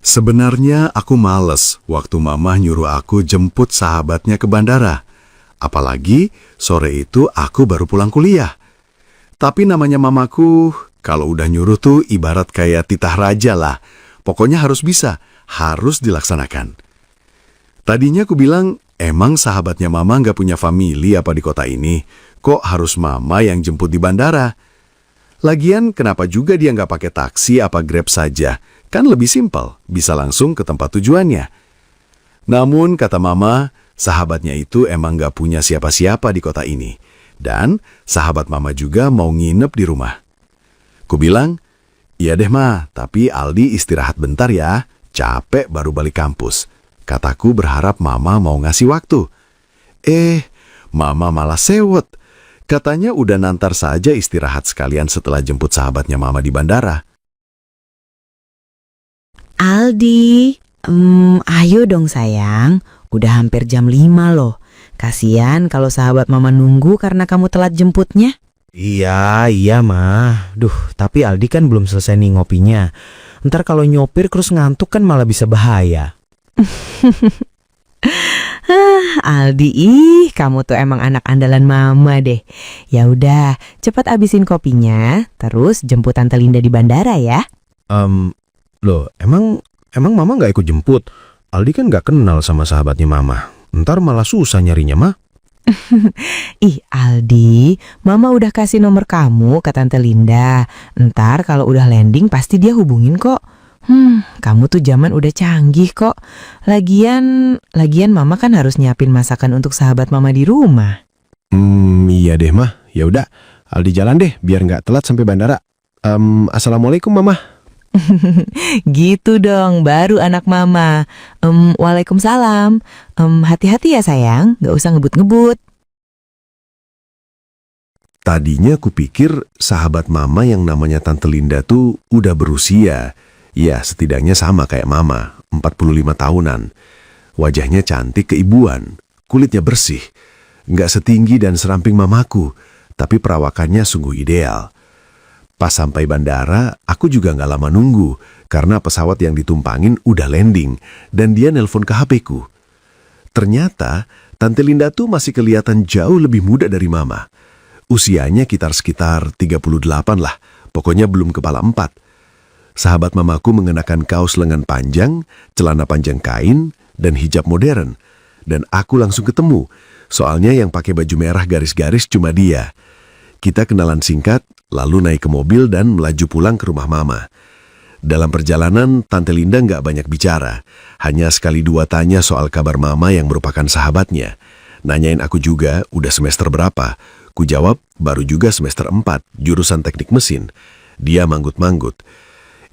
Sebenarnya aku males waktu mama nyuruh aku jemput sahabatnya ke bandara. Apalagi sore itu aku baru pulang kuliah. Tapi namanya mamaku, kalau udah nyuruh tuh ibarat kayak titah raja lah. Pokoknya harus bisa, harus dilaksanakan. Tadinya aku bilang, emang sahabatnya mama nggak punya famili apa di kota ini? Kok harus mama yang jemput di bandara? Lagian kenapa juga dia nggak pakai taksi apa Grab saja? Kan lebih simpel, bisa langsung ke tempat tujuannya. Namun, kata mama, sahabatnya itu emang nggak punya siapa-siapa di kota ini. Dan sahabat mama juga mau nginep di rumah. Ku bilang, iya deh ma, tapi Aldi istirahat bentar ya, capek baru balik kampus. Kataku berharap mama mau ngasih waktu. Mama malah sewot. Katanya udah nantar saja istirahat sekalian setelah jemput sahabatnya mama di bandara. Aldi, ayo dong sayang, udah hampir jam 5 loh. Kasian kalau sahabat mama nunggu karena kamu telat jemputnya. Iya mah. Duh, tapi Aldi kan belum selesai nih ngopinya. Ntar kalau nyopir terus ngantuk kan malah bisa bahaya. Aldi, kamu tuh emang anak andalan mama deh. Ya udah, cepat abisin kopinya, terus jemput Tante Linda di bandara ya. Loh, emang mama nggak ikut jemput? Aldi kan nggak kenal sama sahabatnya mama. Ntar malah susah nyarinya mah. Ih Aldi, mama udah kasih nomor kamu ke Tante Linda. Ntar kalau udah landing pasti dia hubungin kok. Kamu tuh zaman udah canggih kok. Lagian mama kan harus nyiapin masakan untuk sahabat mama di rumah. Iya deh mah. Ya udah, Aldi jalan deh biar nggak telat sampai bandara. Assalamualaikum mama. Gitu dong, baru anak mama. Waalaikumsalam. Hati-hati ya sayang, gak usah ngebut-ngebut. Tadinya kupikir sahabat mama yang namanya Tante Linda tuh udah berusia. Ya, setidaknya sama kayak mama, 45 tahunan. Wajahnya cantik keibuan, kulitnya bersih. Nggak setinggi dan seramping mamaku, tapi perawakannya sungguh ideal. Pas sampai bandara, aku juga nggak lama nunggu, karena pesawat yang ditumpangin udah landing, dan dia nelpon ke HP-ku. Ternyata, Tante Linda tuh masih kelihatan jauh lebih muda dari mama. Usianya sekitar 38 lah, pokoknya belum kepala 4. Sahabat mamaku mengenakan kaos lengan panjang, celana panjang kain, dan hijab modern. Dan aku langsung ketemu, soalnya yang pakai baju merah garis-garis cuma dia. Kita kenalan singkat, lalu naik ke mobil dan melaju pulang ke rumah mama. Dalam perjalanan, Tante Linda nggak banyak bicara. Hanya sekali dua tanya soal kabar mama yang merupakan sahabatnya. Nanyain aku juga, udah semester berapa? Ku jawab, baru juga semester 4, jurusan teknik mesin. Dia manggut-manggut.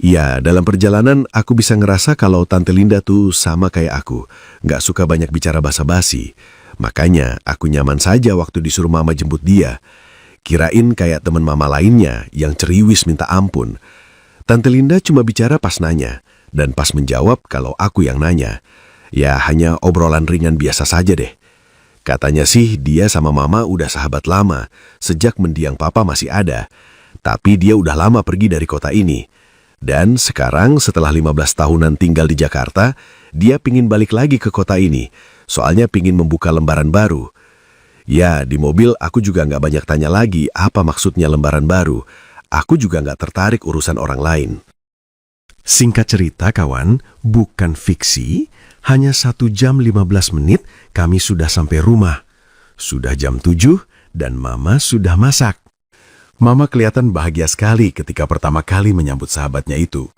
Ya, dalam perjalanan aku bisa ngerasa kalau Tante Linda tuh sama kayak aku. Nggak suka banyak bicara basa-basi. Makanya aku nyaman saja waktu disuruh mama jemput dia. Kirain kayak teman mama lainnya yang ceriwis minta ampun. Tante Linda cuma bicara pas nanya, dan pas menjawab kalau aku yang nanya. Ya hanya obrolan ringan biasa saja deh. Katanya sih dia sama mama udah sahabat lama, sejak mendiang papa masih ada. Tapi dia udah lama pergi dari kota ini. Dan sekarang setelah 15 tahunan tinggal di Jakarta, dia pingin balik lagi ke kota ini, soalnya pingin membuka lembaran baru. Ya, di mobil aku juga nggak banyak tanya lagi apa maksudnya lembaran baru. Aku juga nggak tertarik urusan orang lain. Singkat cerita kawan, bukan fiksi, hanya 1 jam 15 menit kami sudah sampai rumah. Sudah jam 7 dan mama sudah masak. Mama kelihatan bahagia sekali ketika pertama kali menyambut sahabatnya itu.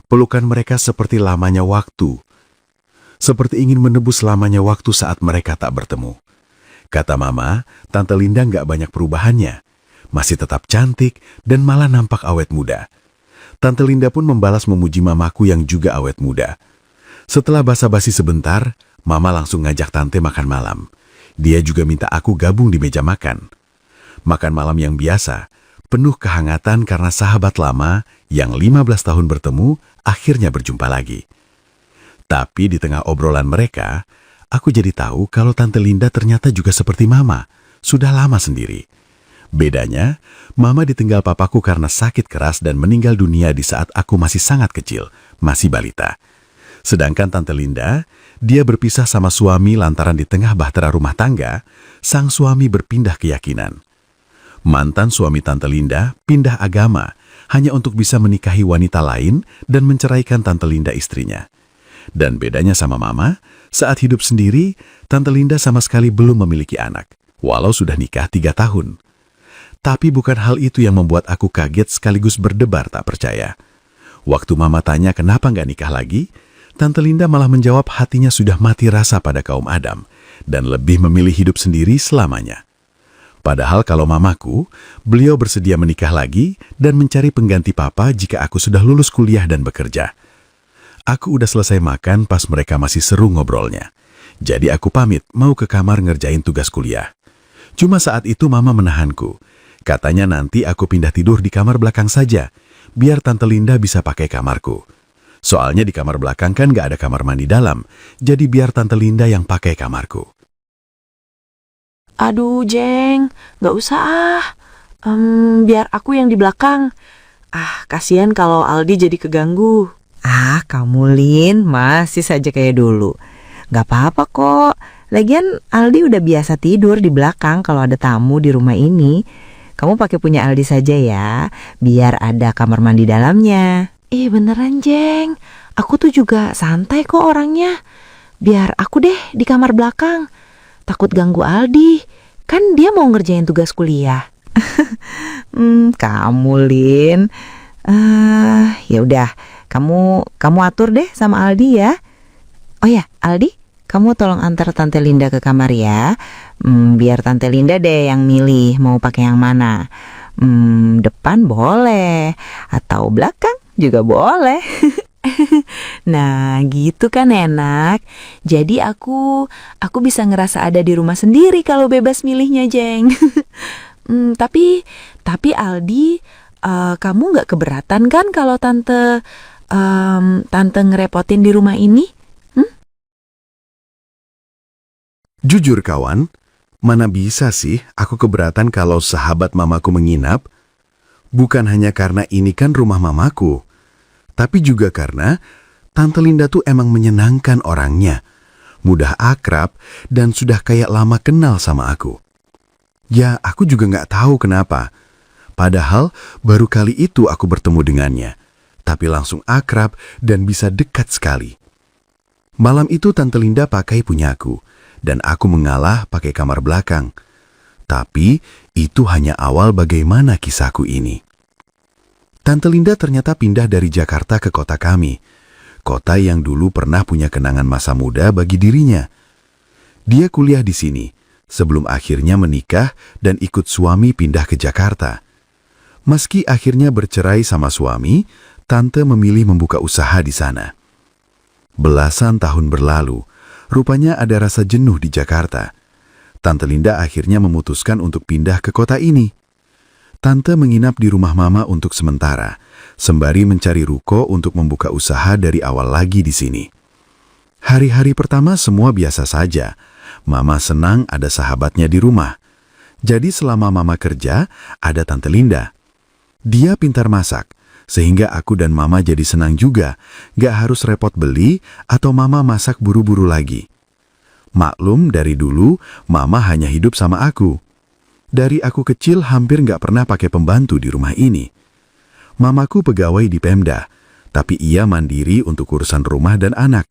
Pelukan mereka seperti lamanya waktu. Seperti ingin menebus lamanya waktu saat mereka tak bertemu. Kata mama, Tante Linda nggak banyak perubahannya. Masih tetap cantik dan malah nampak awet muda. Tante Linda pun membalas memuji mamaku yang juga awet muda. Setelah basa-basi sebentar, mama langsung ngajak Tante makan malam. Dia juga minta aku gabung di meja makan. Makan malam yang biasa, penuh kehangatan karena sahabat lama yang 15 tahun bertemu akhirnya berjumpa lagi. Tapi di tengah obrolan mereka, aku jadi tahu kalau Tante Linda ternyata juga seperti mama, sudah lama sendiri. Bedanya, Mama ditinggal papaku karena sakit keras dan meninggal dunia di saat aku masih sangat kecil, masih balita. Sedangkan Tante Linda, dia berpisah sama suami lantaran di tengah bahtera rumah tangga, sang suami berpindah keyakinan. Mantan suami Tante Linda pindah agama hanya untuk bisa menikahi wanita lain dan menceraikan Tante Linda istrinya. Dan bedanya sama Mama, saat hidup sendiri, Tante Linda sama sekali belum memiliki anak, walau sudah nikah 3 tahun. Tapi bukan hal itu yang membuat aku kaget sekaligus berdebar tak percaya. Waktu Mama tanya kenapa nggak nikah lagi, Tante Linda malah menjawab hatinya sudah mati rasa pada kaum Adam dan lebih memilih hidup sendiri selamanya. Padahal kalau mamaku, beliau bersedia menikah lagi dan mencari pengganti papa jika aku sudah lulus kuliah dan bekerja. Aku udah selesai makan pas mereka masih seru ngobrolnya. Jadi aku pamit mau ke kamar ngerjain tugas kuliah. Cuma saat itu Mama menahanku. Katanya nanti aku pindah tidur di kamar belakang saja, biar Tante Linda bisa pakai kamarku. Soalnya di kamar belakang kan nggak ada kamar mandi dalam, jadi biar Tante Linda yang pakai kamarku. Aduh, Jeng, gak usah ah. Biar aku yang di belakang. Kasihan kalau Aldi jadi keganggu. Kamu Lin, masih saja kayak dulu. Gak apa-apa kok. Lagian Aldi udah biasa tidur di belakang kalau ada tamu di rumah ini. Kamu pakai punya Aldi saja ya, biar ada kamar mandi dalamnya. Beneran, Jeng. Aku tuh juga santai kok orangnya. Biar aku deh di kamar belakang. Takut ganggu Aldi. Kan dia mau ngerjain tugas kuliah. Kamu Lin. Ya udah, kamu atur deh sama Aldi ya. Oh ya, Aldi, kamu tolong antar Tante Linda ke kamar ya. Biar Tante Linda deh yang milih mau pakai yang mana. Depan boleh, atau belakang juga boleh. Nah, gitu kan enak. Jadi aku bisa ngerasa ada di rumah sendiri kalau bebas milihnya, Jeng. Tapi Aldi, kamu nggak keberatan kan kalau tante ngerepotin di rumah ini? Jujur kawan, mana bisa sih aku keberatan kalau sahabat mamaku menginap? Bukan hanya karena ini kan rumah mamaku, tapi juga karena Tante Linda tuh emang menyenangkan orangnya, mudah akrab, dan sudah kayak lama kenal sama aku. Ya, aku juga nggak tahu kenapa. Padahal baru kali itu aku bertemu dengannya, tapi langsung akrab dan bisa dekat sekali. Malam itu Tante Linda pakai punyaku, dan aku mengalah pakai kamar belakang. Tapi itu hanya awal bagaimana kisahku ini. Tante Linda ternyata pindah dari Jakarta ke kota kami, kota yang dulu pernah punya kenangan masa muda bagi dirinya. Dia kuliah di sini, sebelum akhirnya menikah dan ikut suami pindah ke Jakarta. Meski akhirnya bercerai sama suami, Tante memilih membuka usaha di sana. Belasan tahun berlalu, rupanya ada rasa jenuh di Jakarta. Tante Linda akhirnya memutuskan untuk pindah ke kota ini. Tante menginap di rumah Mama untuk sementara, sembari mencari ruko untuk membuka usaha dari awal lagi di sini. Hari-hari pertama semua biasa saja. Mama senang ada sahabatnya di rumah. Jadi selama Mama kerja, ada Tante Linda. Dia pintar masak, sehingga aku dan Mama jadi senang juga, gak harus repot beli atau Mama masak buru-buru lagi. Maklum dari dulu, Mama hanya hidup sama aku. Dari aku kecil hampir gak pernah pakai pembantu di rumah ini. Mamaku pegawai di Pemda, tapi ia mandiri untuk urusan rumah dan anak.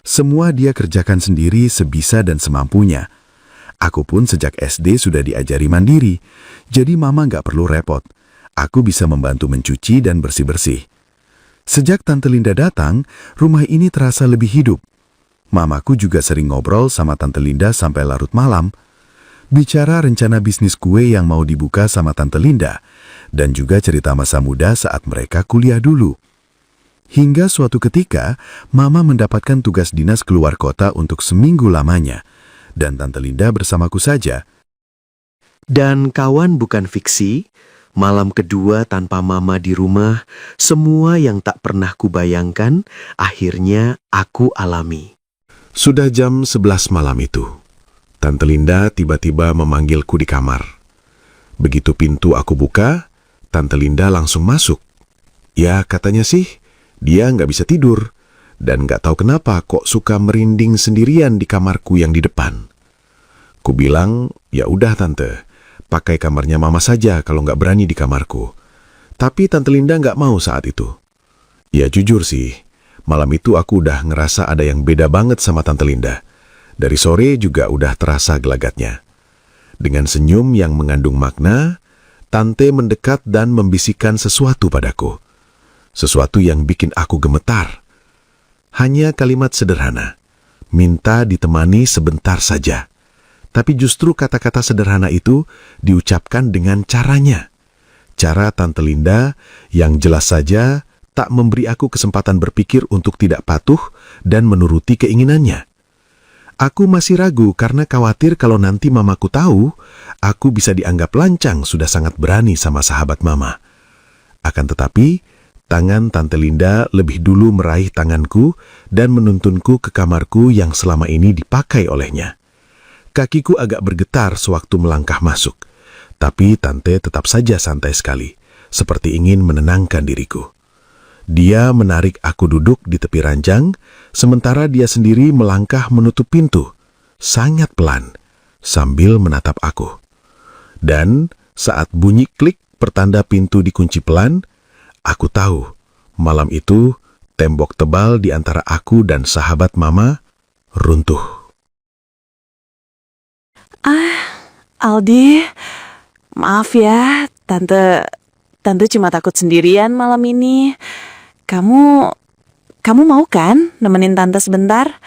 Semua dia kerjakan sendiri sebisa dan semampunya. Aku pun sejak SD sudah diajari mandiri, jadi Mama gak perlu repot. Aku bisa membantu mencuci dan bersih-bersih. Sejak Tante Linda datang, rumah ini terasa lebih hidup. Mamaku juga sering ngobrol sama Tante Linda sampai larut malam, bicara rencana bisnis kue yang mau dibuka sama Tante Linda, dan juga cerita masa muda saat mereka kuliah dulu. Hingga suatu ketika, Mama mendapatkan tugas dinas keluar kota untuk seminggu lamanya, dan Tante Linda bersamaku saja. Dan kawan bukan fiksi, malam kedua tanpa Mama di rumah, semua yang tak pernah kubayangkan, akhirnya aku alami. Sudah jam 11 malam itu. Tante Linda tiba-tiba memanggilku di kamar. Begitu pintu aku buka, Tante Linda langsung masuk. Ya, katanya sih, dia nggak bisa tidur. Dan nggak tahu kenapa kok suka merinding sendirian di kamarku yang di depan. Ku bilang, ya udah Tante, pakai kamarnya Mama saja kalau nggak berani di kamarku. Tapi Tante Linda nggak mau saat itu. Ya jujur sih, malam itu aku udah ngerasa ada yang beda banget sama Tante Linda. Dari sore juga udah terasa gelagatnya. Dengan senyum yang mengandung makna, Tante mendekat dan membisikkan sesuatu padaku. Sesuatu yang bikin aku gemetar. Hanya kalimat sederhana, minta ditemani sebentar saja. Tapi justru kata-kata sederhana itu diucapkan dengan caranya. Cara Tante Linda yang jelas saja tak memberi aku kesempatan berpikir untuk tidak patuh dan menuruti keinginannya. Aku masih ragu karena khawatir kalau nanti mamaku tahu, aku bisa dianggap lancang sudah sangat berani sama sahabat mama. Akan tetapi, tangan Tante Linda lebih dulu meraih tanganku dan menuntunku ke kamarku yang selama ini dipakai olehnya. Kakiku agak bergetar sewaktu melangkah masuk, tapi Tante tetap saja santai sekali, seperti ingin menenangkan diriku. Dia menarik aku duduk di tepi ranjang, sementara dia sendiri melangkah menutup pintu, sangat pelan, sambil menatap aku. Dan saat bunyi klik pertanda pintu dikunci pelan, aku tahu, malam itu tembok tebal di antara aku dan sahabat mama runtuh. Aldi, maaf ya, Tante cuma takut sendirian malam ini. Kamu mau kan nemenin Tante sebentar?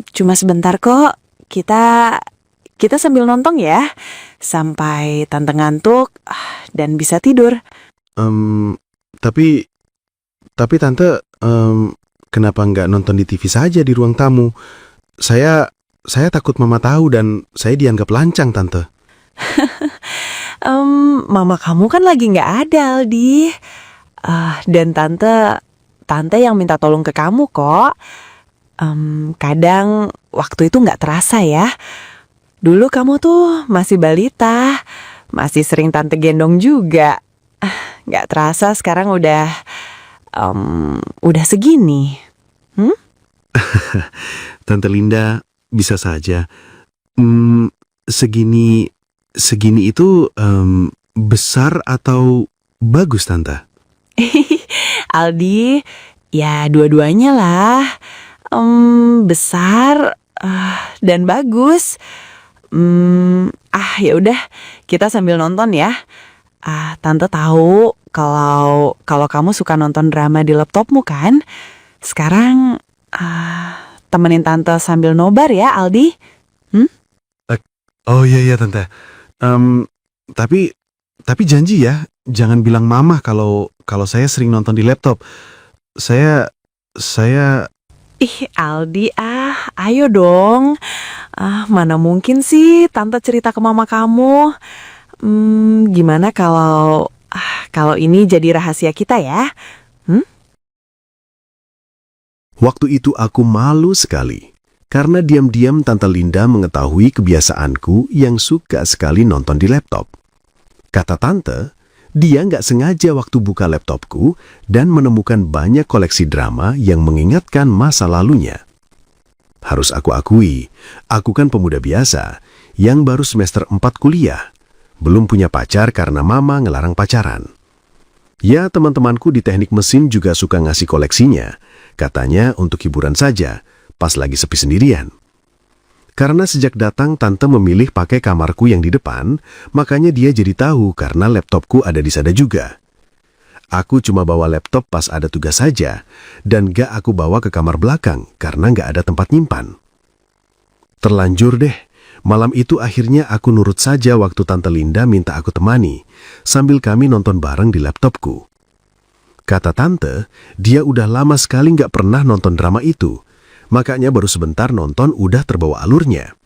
Cuma sebentar kok. Kita sambil nonton ya, sampai Tante ngantuk dan bisa tidur. Tapi Tante, kenapa nggak nonton di TV saja di ruang tamu? Saya takut Mama tahu dan saya dianggap lancang, Tante. Mama kamu kan lagi nggak ada, Aldi. Dan tante yang minta tolong ke kamu kok. Kadang waktu itu nggak terasa ya. Dulu kamu tuh masih balita, masih sering tante gendong juga. Nggak terasa sekarang udah segini. Tante Linda, bisa saja. Segini itu besar atau bagus, Tante? Aldi, ya dua-duanya lah. Besar dan bagus. Ya udah, kita sambil nonton ya. Tante tahu kalau kamu suka nonton drama di laptopmu kan? Sekarang temenin Tante sambil nobar ya, Aldi. Oh iya Tante. Tapi janji ya, jangan bilang Mama kalau saya sering nonton di laptop. Saya Ih, Aldi, ayo dong. Mana mungkin sih Tante cerita ke mama kamu. Gimana kalau ini jadi rahasia kita ya? Waktu itu aku malu sekali, karena diam-diam Tante Linda mengetahui kebiasaanku yang suka sekali nonton di laptop. Kata Tante, dia nggak sengaja waktu buka laptopku dan menemukan banyak koleksi drama yang mengingatkan masa lalunya. Harus aku akui, aku kan pemuda biasa yang baru semester 4 kuliah, belum punya pacar karena mama ngelarang pacaran. Ya, teman-temanku di teknik mesin juga suka ngasih koleksinya, katanya untuk hiburan saja, pas lagi sepi sendirian. Karena sejak datang Tante memilih pakai kamarku yang di depan, makanya dia jadi tahu karena laptopku ada di sana juga. Aku cuma bawa laptop pas ada tugas saja, dan gak aku bawa ke kamar belakang karena gak ada tempat nyimpan. Terlanjur deh, malam itu akhirnya aku nurut saja waktu Tante Linda minta aku temani, sambil kami nonton bareng di laptopku. Kata Tante, dia udah lama sekali gak pernah nonton drama itu, makanya baru sebentar nonton udah terbawa alurnya.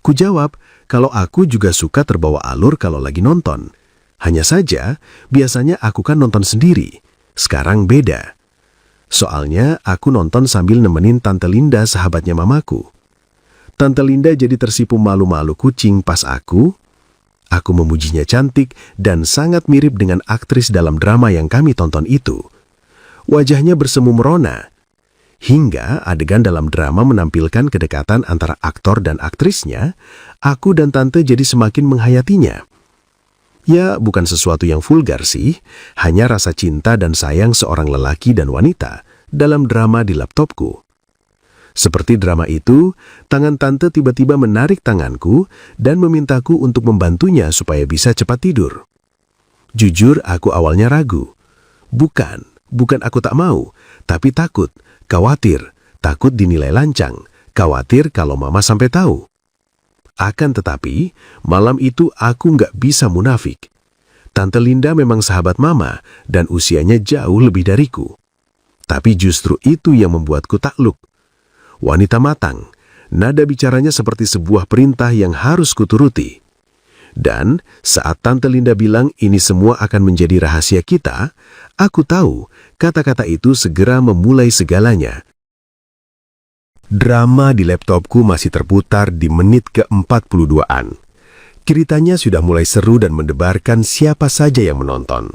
Ku jawab, kalau aku juga suka terbawa alur kalau lagi nonton. Hanya saja, biasanya aku kan nonton sendiri. Sekarang beda. Soalnya aku nonton sambil nemenin Tante Linda, sahabatnya mamaku. Tante Linda jadi tersipu malu-malu kucing pas aku Aku memujinya cantik dan sangat mirip dengan aktris dalam drama yang kami tonton itu. Wajahnya bersemu merona. Hingga adegan dalam drama menampilkan kedekatan antara aktor dan aktrisnya, aku dan tante jadi semakin menghayatinya. Ya, bukan sesuatu yang vulgar sih, hanya rasa cinta dan sayang seorang lelaki dan wanita dalam drama di laptopku. Seperti drama itu, tangan tante tiba-tiba menarik tanganku dan memintaku untuk membantunya supaya bisa cepat tidur. Jujur, aku awalnya ragu. Bukan aku tak mau, tapi takut, khawatir, takut dinilai lancang, khawatir kalau mama sampai tahu. Akan tetapi, malam itu aku nggak bisa munafik. Tante Linda memang sahabat mama dan usianya jauh lebih dariku. Tapi justru itu yang membuatku takluk. Wanita matang, nada bicaranya seperti sebuah perintah yang harus kuturuti. Dan saat Tante Linda bilang ini semua akan menjadi rahasia kita, aku tahu kata-kata itu segera memulai segalanya. Drama di laptopku masih terputar di menit ke-42-an. Ceritanya sudah mulai seru dan mendebarkan siapa saja yang menonton.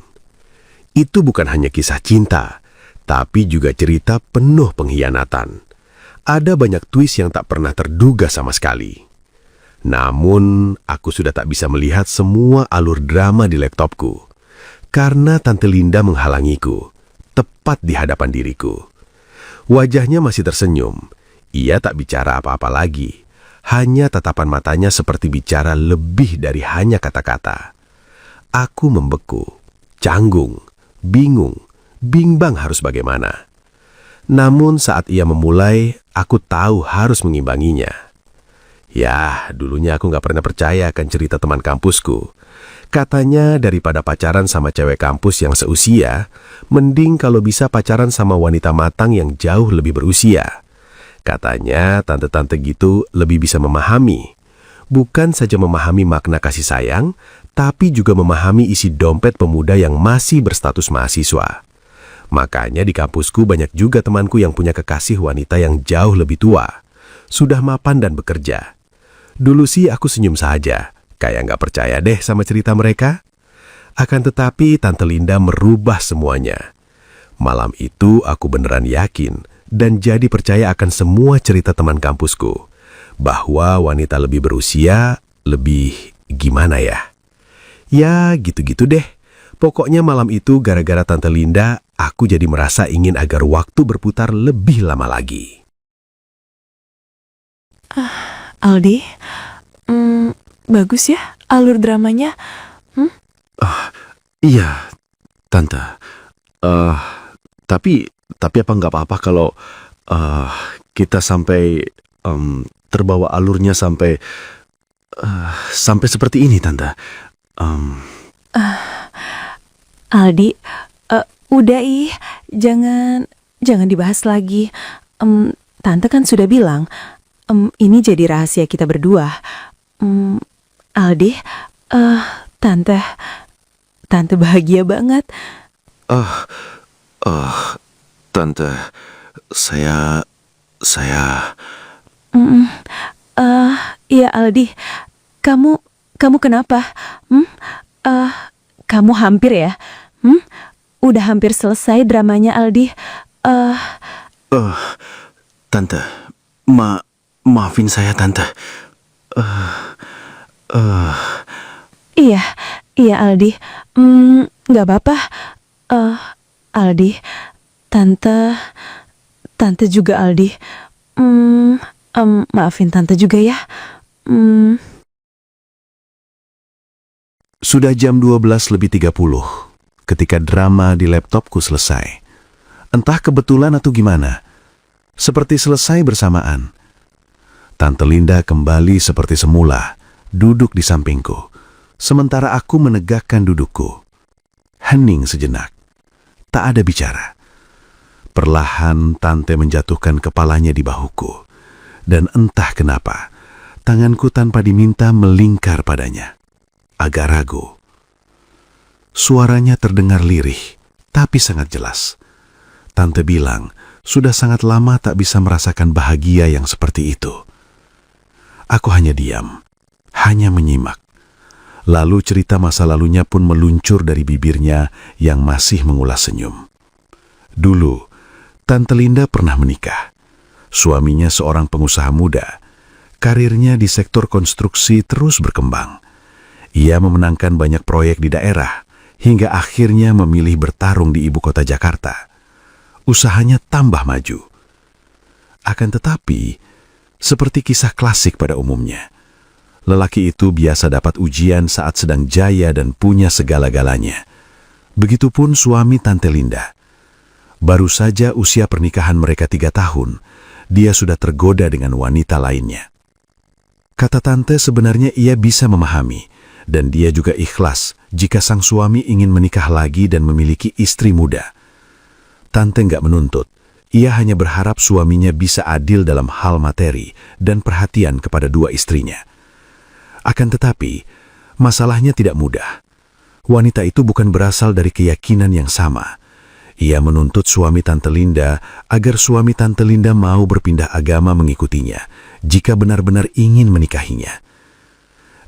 Itu bukan hanya kisah cinta, tapi juga cerita penuh pengkhianatan. Ada banyak twist yang tak pernah terduga sama sekali. Namun, aku sudah tak bisa melihat semua alur drama di laptopku. Karena Tante Linda menghalangiku, tepat di hadapan diriku. Wajahnya masih tersenyum. Ia tak bicara apa-apa lagi. Hanya tatapan matanya seperti bicara lebih dari hanya kata-kata. Aku membeku, canggung, bingung, bimbang harus bagaimana. Namun saat ia memulai, aku tahu harus mengimbanginya. Ya, dulunya aku nggak pernah percaya akan cerita teman kampusku. Katanya daripada pacaran sama cewek kampus yang seusia, mending kalau bisa pacaran sama wanita matang yang jauh lebih berusia. Katanya tante-tante gitu lebih bisa memahami. Bukan saja memahami makna kasih sayang, tapi juga memahami isi dompet pemuda yang masih berstatus mahasiswa. Makanya di kampusku banyak juga temanku yang punya kekasih wanita yang jauh lebih tua. Sudah mapan dan bekerja. Dulu sih aku senyum saja, kayak nggak percaya deh sama cerita mereka. Akan tetapi Tante Linda merubah semuanya. Malam itu aku beneran yakin dan jadi percaya akan semua cerita teman kampusku. Bahwa wanita lebih berusia, lebih gimana ya? Ya gitu-gitu deh. Pokoknya malam itu gara-gara Tante Linda, aku jadi merasa ingin agar waktu berputar lebih lama lagi. Aldi, bagus ya alur dramanya. Iya, Tante. Tapi apa nggak apa-apa kalau kita sampai terbawa alurnya sampai seperti ini, Tante. Aldi, udah jangan dibahas lagi. Tante kan sudah bilang, ini jadi rahasia kita berdua. Aldi, tante bahagia banget. Tante, saya... Iya Aldi, kamu kenapa? Kamu hampir ya? Udah hampir selesai dramanya Aldi. Tante, maafin saya, Tante. Iya Aldi, nggak apa-apa. Aldi, tante juga Aldi. Maafin tante juga ya. Sudah jam 12:30 ketika drama di laptopku selesai. Entah kebetulan atau gimana, seperti selesai bersamaan. Tante Linda kembali seperti semula, duduk di sampingku, sementara aku menegakkan dudukku. Hening sejenak, tak ada bicara. Perlahan Tante menjatuhkan kepalanya di bahuku, dan entah kenapa, tanganku tanpa diminta melingkar padanya. Agak ragu. Suaranya terdengar lirih, tapi sangat jelas. Tante bilang, sudah sangat lama tak bisa merasakan bahagia yang seperti itu. Aku hanya diam, hanya menyimak. Lalu cerita masa lalunya pun meluncur dari bibirnya yang masih mengulas senyum. Dulu, Tante Linda pernah menikah. Suaminya seorang pengusaha muda. Karirnya di sektor konstruksi terus berkembang. Ia memenangkan banyak proyek di daerah, hingga akhirnya memilih bertarung di ibu kota Jakarta. Usahanya tambah maju. Akan tetapi, seperti kisah klasik pada umumnya, lelaki itu biasa dapat ujian saat sedang jaya dan punya segala-galanya. Begitupun suami Tante Linda. Baru saja usia pernikahan mereka 3 tahun, dia sudah tergoda dengan wanita lainnya. Kata Tante, sebenarnya ia bisa memahami, dan dia juga ikhlas jika sang suami ingin menikah lagi dan memiliki istri muda. Tante nggak menuntut, ia hanya berharap suaminya bisa adil dalam hal materi dan perhatian kepada 2 istrinya. Akan tetapi, masalahnya tidak mudah. Wanita itu bukan berasal dari keyakinan yang sama. Ia menuntut suami Tante Linda agar suami Tante Linda mau berpindah agama mengikutinya jika benar-benar ingin menikahinya.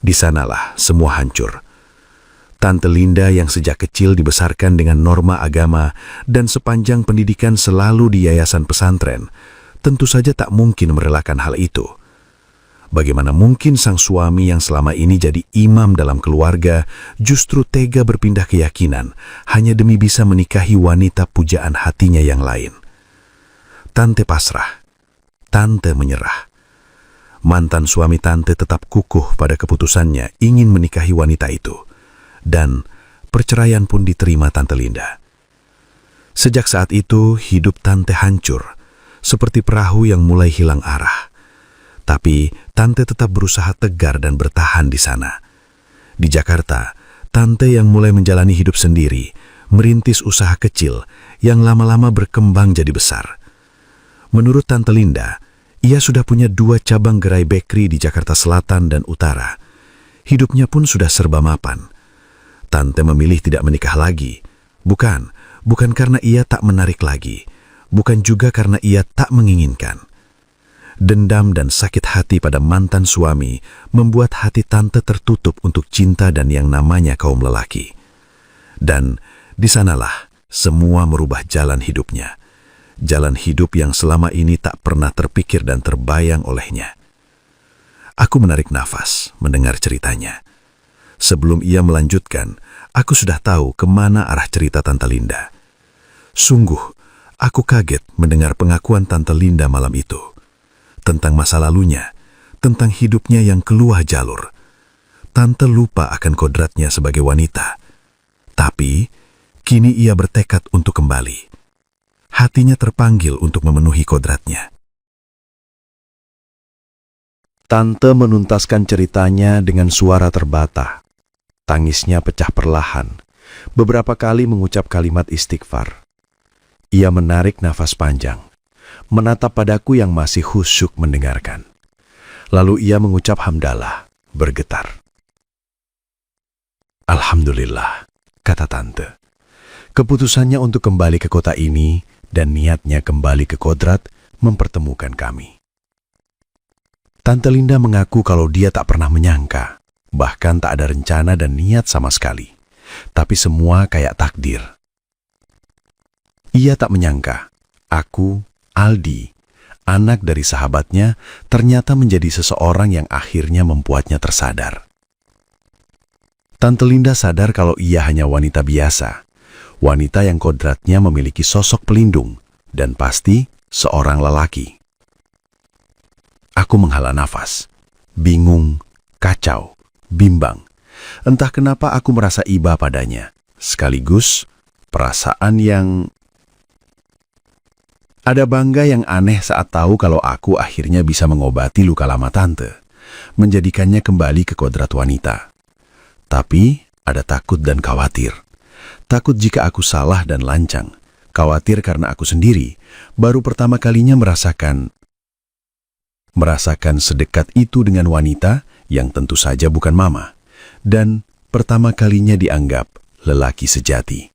Di sanalah semua hancur. Tante Linda yang sejak kecil dibesarkan dengan norma agama dan sepanjang pendidikan selalu di yayasan pesantren, tentu saja tak mungkin merelakan hal itu. Bagaimana mungkin sang suami yang selama ini jadi imam dalam keluarga justru tega berpindah keyakinan hanya demi bisa menikahi wanita pujaan hatinya yang lain? Tante pasrah. Tante menyerah. Mantan suami Tante tetap kukuh pada keputusannya ingin menikahi wanita itu. Dan perceraian pun diterima Tante Linda. Sejak saat itu, hidup Tante hancur, seperti perahu yang mulai hilang arah. Tapi Tante tetap berusaha tegar dan bertahan di sana. Di Jakarta, Tante yang mulai menjalani hidup sendiri, merintis usaha kecil yang lama-lama berkembang jadi besar. Menurut Tante Linda, ia sudah punya 2 cabang gerai bakery di Jakarta Selatan dan Utara. Hidupnya pun sudah serba mapan. Tante memilih tidak menikah lagi. Bukan karena ia tak menarik lagi. Bukan juga karena ia tak menginginkan. Dendam dan sakit hati pada mantan suami membuat hati Tante tertutup untuk cinta dan yang namanya kaum lelaki. Dan di sanalah semua merubah jalan hidupnya. Jalan hidup yang selama ini tak pernah terpikir dan terbayang olehnya. Aku menarik nafas mendengar ceritanya. Sebelum ia melanjutkan, aku sudah tahu kemana arah cerita Tante Linda. Sungguh, aku kaget mendengar pengakuan Tante Linda malam itu. Tentang masa lalunya, tentang hidupnya yang keluar jalur. Tante lupa akan kodratnya sebagai wanita. Tapi, kini ia bertekad untuk kembali. Hatinya terpanggil untuk memenuhi kodratnya. Tante menuntaskan ceritanya dengan suara terbata. Tangisnya pecah perlahan. Beberapa kali mengucap kalimat istighfar. Ia menarik nafas panjang, menatap padaku yang masih khusyuk mendengarkan. Lalu ia mengucap hamdalah, bergetar. Alhamdulillah, kata Tante. Keputusannya untuk kembali ke kota ini dan niatnya kembali ke kodrat mempertemukan kami. Tante Linda mengaku kalau dia tak pernah menyangka, bahkan tak ada rencana dan niat sama sekali. Tapi semua kayak takdir. Ia tak menyangka, aku, Aldi, anak dari sahabatnya, ternyata menjadi seseorang yang akhirnya membuatnya tersadar. Tante Linda sadar kalau ia hanya wanita biasa. Wanita yang kodratnya memiliki sosok pelindung, dan pasti seorang lelaki. Aku menghela nafas, bingung, kacau, bimbang. Entah kenapa aku merasa iba padanya, sekaligus perasaan yang... Ada bangga yang aneh saat tahu kalau aku akhirnya bisa mengobati luka lama Tante, menjadikannya kembali ke kodrat wanita. Tapi ada takut dan khawatir. Takut jika aku salah dan lancang, khawatir karena aku sendiri baru pertama kalinya merasakan sedekat itu dengan wanita yang tentu saja bukan mama, dan pertama kalinya dianggap lelaki sejati.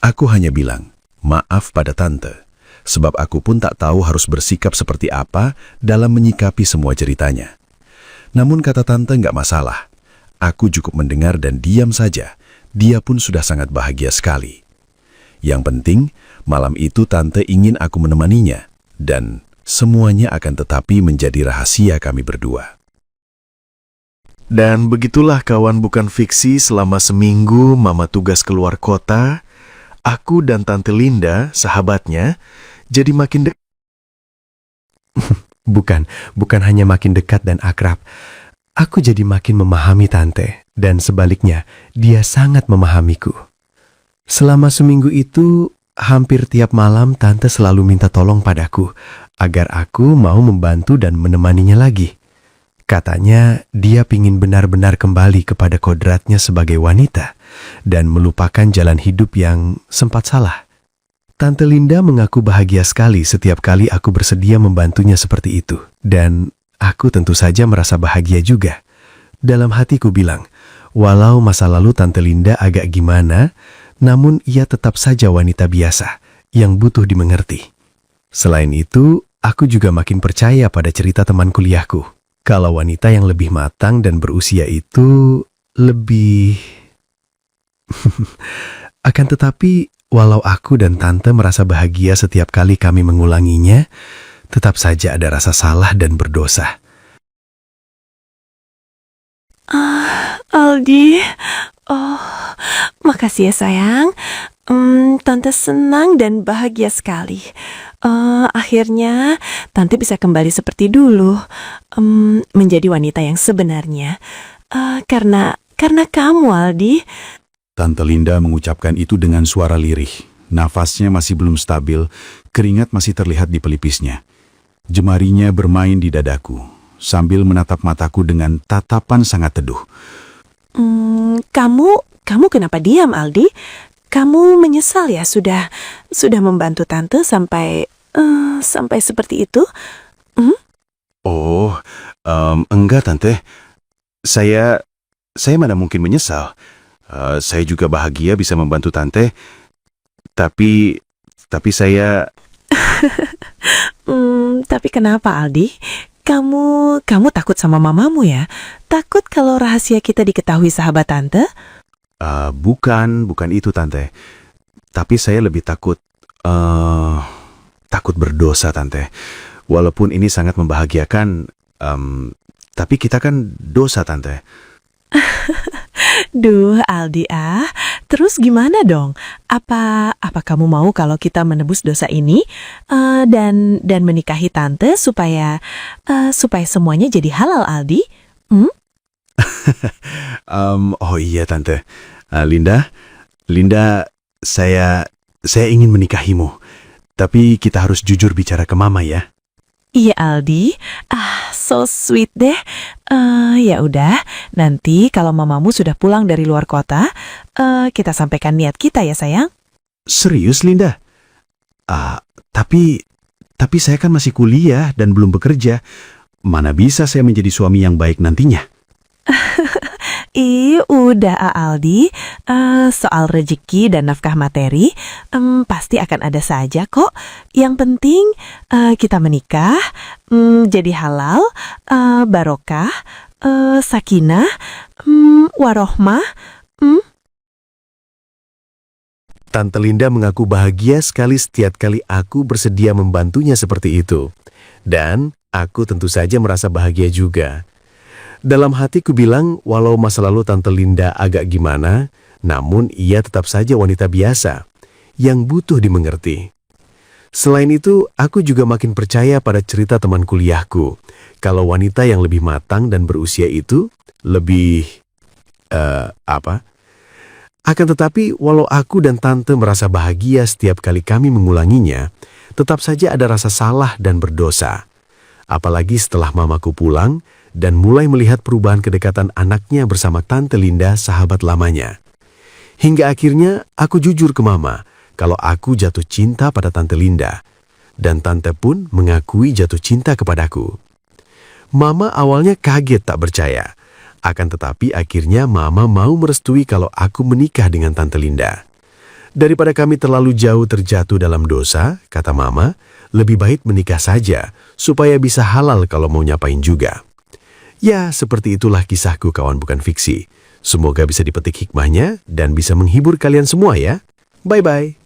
Aku hanya bilang, maaf pada Tante, sebab aku pun tak tahu harus bersikap seperti apa dalam menyikapi semua ceritanya. Namun kata Tante nggak masalah, aku cukup mendengar dan diam saja. Dia pun sudah sangat bahagia sekali. Yang penting, malam itu tante ingin aku menemaninya, dan semuanya akan tetapi menjadi rahasia kami berdua. Dan begitulah kawan bukan fiksi, selama seminggu mama tugas keluar kota, aku dan Tante Linda, sahabatnya, jadi makin dekat. Bukan hanya makin dekat dan akrab. Aku jadi makin memahami Tante, dan sebaliknya, dia sangat memahamiku. Selama seminggu itu, hampir tiap malam Tante selalu minta tolong padaku, agar aku mau membantu dan menemaninya lagi. Katanya, dia pingin benar-benar kembali kepada kodratnya sebagai wanita, dan melupakan jalan hidup yang sempat salah. Tante Linda mengaku bahagia sekali setiap kali aku bersedia membantunya seperti itu. Dan aku tentu saja merasa bahagia juga. Dalam hatiku bilang, walau masa lalu Tante Linda agak gimana, namun ia tetap saja wanita biasa yang butuh dimengerti. Selain itu, aku juga makin percaya pada cerita teman kuliahku. Kalau wanita yang lebih matang dan berusia itu lebih... Akan tetapi, walau aku dan Tante merasa bahagia setiap kali kami mengulanginya, tetap saja ada rasa salah dan berdosa. Aldi, oh, makasih ya sayang. Tante senang dan bahagia sekali. Akhirnya Tante bisa kembali seperti dulu, menjadi wanita yang sebenarnya. Karena kamu, Aldi. Tante Linda mengucapkan itu dengan suara lirih. Nafasnya masih belum stabil, keringat masih terlihat di pelipisnya. Jemarinya bermain di dadaku, sambil menatap mataku dengan tatapan sangat teduh. Kamu kenapa diam, Aldi? Kamu menyesal ya sudah membantu Tante sampai seperti itu? Oh, enggak Tante. Saya mana mungkin menyesal. Saya juga bahagia bisa membantu Tante. Tapi saya... Tapi kenapa, Aldi? Kamu takut sama mamamu ya? Takut kalau rahasia kita diketahui sahabat Tante? Bukan itu Tante. Tapi saya lebih takut berdosa Tante. Walaupun ini sangat membahagiakan, tapi kita kan dosa Tante. Duh, Aldi terus gimana dong? Apa kamu mau kalau kita menebus dosa ini dan menikahi Tante supaya semuanya jadi halal, Aldi? Oh iya Tante. Linda, saya ingin menikahimu. Tapi kita harus jujur bicara ke Mama ya. Iya, Aldi. So sweet deh. Ya udah, nanti kalau mamamu sudah pulang dari luar kota, kita sampaikan niat kita ya, sayang. Serius Linda? Tapi saya kan masih kuliah dan belum bekerja. Mana bisa saya menjadi suami yang baik nantinya? Udah Aldi, soal rezeki dan nafkah materi pasti akan ada saja kok. Yang penting kita menikah, jadi halal, barokah, sakinah, warohmah. Tante Linda mengaku bahagia sekali setiap kali aku bersedia membantunya seperti itu. Dan aku tentu saja merasa bahagia juga. Dalam hatiku bilang, walau masa lalu Tante Linda agak gimana, namun ia tetap saja wanita biasa, yang butuh dimengerti. Selain itu, aku juga makin percaya pada cerita teman kuliahku, kalau wanita yang lebih matang dan berusia itu, lebih... Akan tetapi, walau aku dan Tante merasa bahagia setiap kali kami mengulanginya, tetap saja ada rasa salah dan berdosa. Apalagi setelah mamaku pulang, dan mulai melihat perubahan kedekatan anaknya bersama Tante Linda, sahabat lamanya. Hingga akhirnya aku jujur ke Mama kalau aku jatuh cinta pada Tante Linda, dan Tante pun mengakui jatuh cinta kepadaku. Mama awalnya kaget tak percaya, akan tetapi akhirnya Mama mau merestui kalau aku menikah dengan Tante Linda. Daripada kami terlalu jauh terjatuh dalam dosa, kata Mama, lebih baik menikah saja supaya bisa halal kalau mau nyapain juga. Ya, seperti itulah kisahku kawan bukan fiksi. Semoga bisa dipetik hikmahnya dan bisa menghibur kalian semua ya. Bye-bye.